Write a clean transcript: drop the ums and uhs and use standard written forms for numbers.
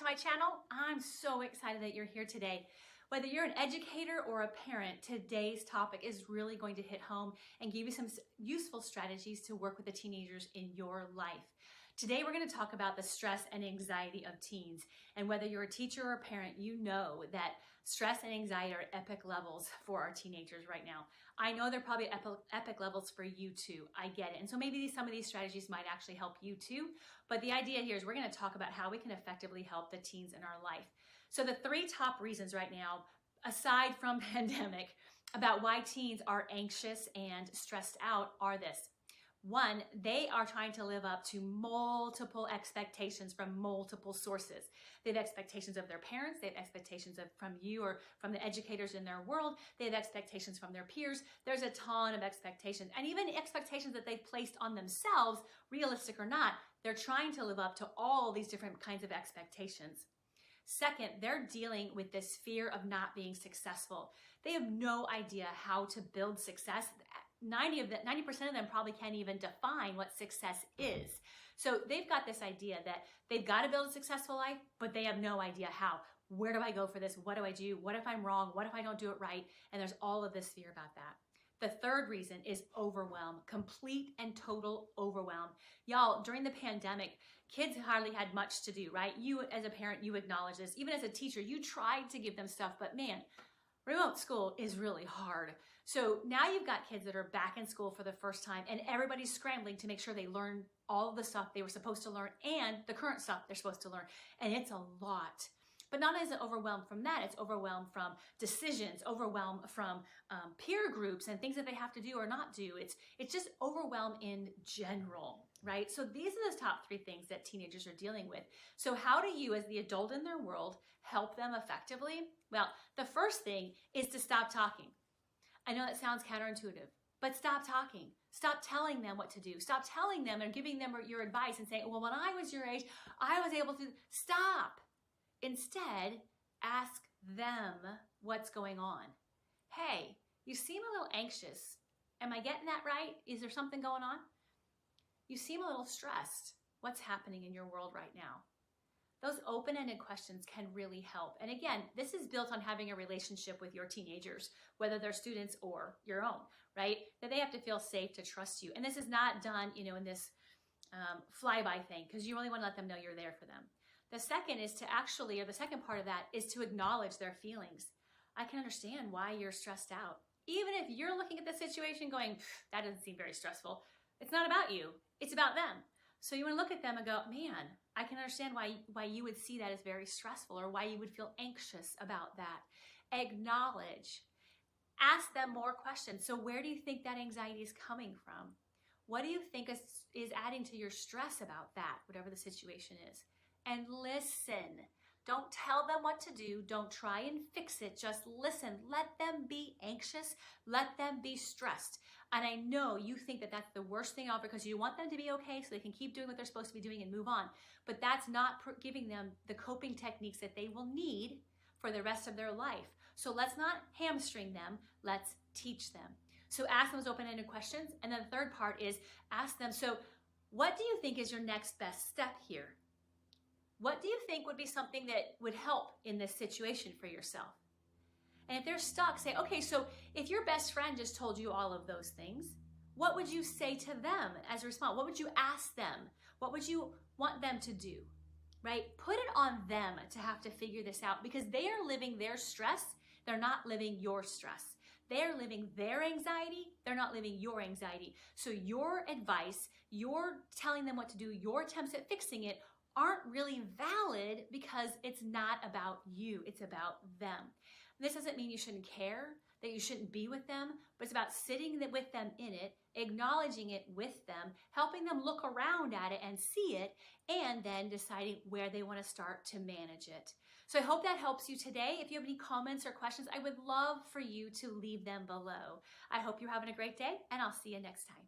my channel. I'm so excited that you're here today. Whether you're an educator or a parent, today's topic is really going to hit home and give you some useful strategies to work with the teenagers in your life. Today, we're going to talk about the stress and anxiety of teens. And whether you're a teacher or a parent, you know that stress and anxiety are at epic levels for our teenagers right now. I know they're probably epic levels for you too. I get it. And so maybe some of these strategies might actually help you too. But the idea here is we're going to talk about how we can effectively help the teens in our life. So the three top reasons right now, aside from pandemic, about why teens are anxious and stressed out are this. One, they are trying to live up to multiple expectations from multiple sources. They have expectations of their parents, they have expectations from you or from the educators in their world, they have expectations from their peers. There's a ton of expectations, and even expectations that they've placed on themselves, realistic or not, they're trying to live up to all these different kinds of expectations. Second, they're dealing with this fear of not being successful. They have no idea how to build success. 90% of them probably can't even define what success is. So they've got this idea that they've got to build a successful life, but they have no idea how. Where do I go for this? What do I do? What if I'm wrong? What if I don't do it right? And there's all of this fear about that. The third reason is overwhelm, complete and total overwhelm. Y'all, during the pandemic, kids hardly had much to do, right? You as a parent, you acknowledge this. Even as a teacher, you tried to give them stuff, but man, remote school is really hard. So now you've got kids that are back in school for the first time and everybody's scrambling to make sure they learn all of the stuff they were supposed to learn and the current stuff they're supposed to learn. And it's a lot. But not only is it overwhelmed from that, it's overwhelmed from decisions, overwhelmed from peer groups and things that they have to do or not do. It's just overwhelmed in general, right? So these are the top three things that teenagers are dealing with. So how do you, as the adult in their world, help them effectively? Well, the first thing is to stop talking. I know that sounds counterintuitive, but stop talking. Stop telling them what to do. Stop telling them and giving them your advice and saying, well, when I was your age, I was able to. Stop. Instead, ask them what's going on. Hey, you seem a little anxious. Am I getting that right? Is there something going on? You seem a little stressed. What's happening in your world right now? Those open-ended questions can really help. And again, this is built on having a relationship with your teenagers, whether they're students or your own, right? That they have to feel safe to trust you. And this is not done, in this flyby thing, because you really want to let them know you're there for them. The second is to actually, or the second part of that is to acknowledge their feelings. I can understand why you're stressed out. Even if you're looking at the situation going, that doesn't seem very stressful. It's not about you, it's about them. So you want to look at them and go, man, I can understand why you would see that as very stressful or why you would feel anxious about that. Acknowledge. Ask them more questions. So where do you think that anxiety is coming from? What do you think is adding to your stress about that, whatever the situation is? And listen. Don't tell them what to do. Don't try and fix it. Just listen. Let them be anxious. Let them be stressed. And I know you think that that's the worst thing out because you want them to be okay so they can keep doing what they're supposed to be doing and move on. But that's not giving them the coping techniques that they will need for the rest of their life. So let's not hamstring them. Let's teach them. So ask them those open-ended questions. And then the third part is ask them, so what do you think is your next best step here? What do you think would be something that would help in this situation for yourself? And if they're stuck, say, okay, so if your best friend just told you all of those things, what would you say to them as a response? What would you ask them? What would you want them to do, right? Put it on them to have to figure this out because they are living their stress. They're not living your stress. They're living their anxiety. They're not living your anxiety. So your advice, your telling them what to do, your attempts at fixing it aren't really valid because it's not about you, it's about them. This doesn't mean you shouldn't care, that you shouldn't be with them, but it's about sitting with them in it, acknowledging it with them, helping them look around at it and see it, and then deciding where they want to start to manage it. So I hope that helps you today. If you have any comments or questions, I would love for you to leave them below. I hope you're having a great day, and I'll see you next time.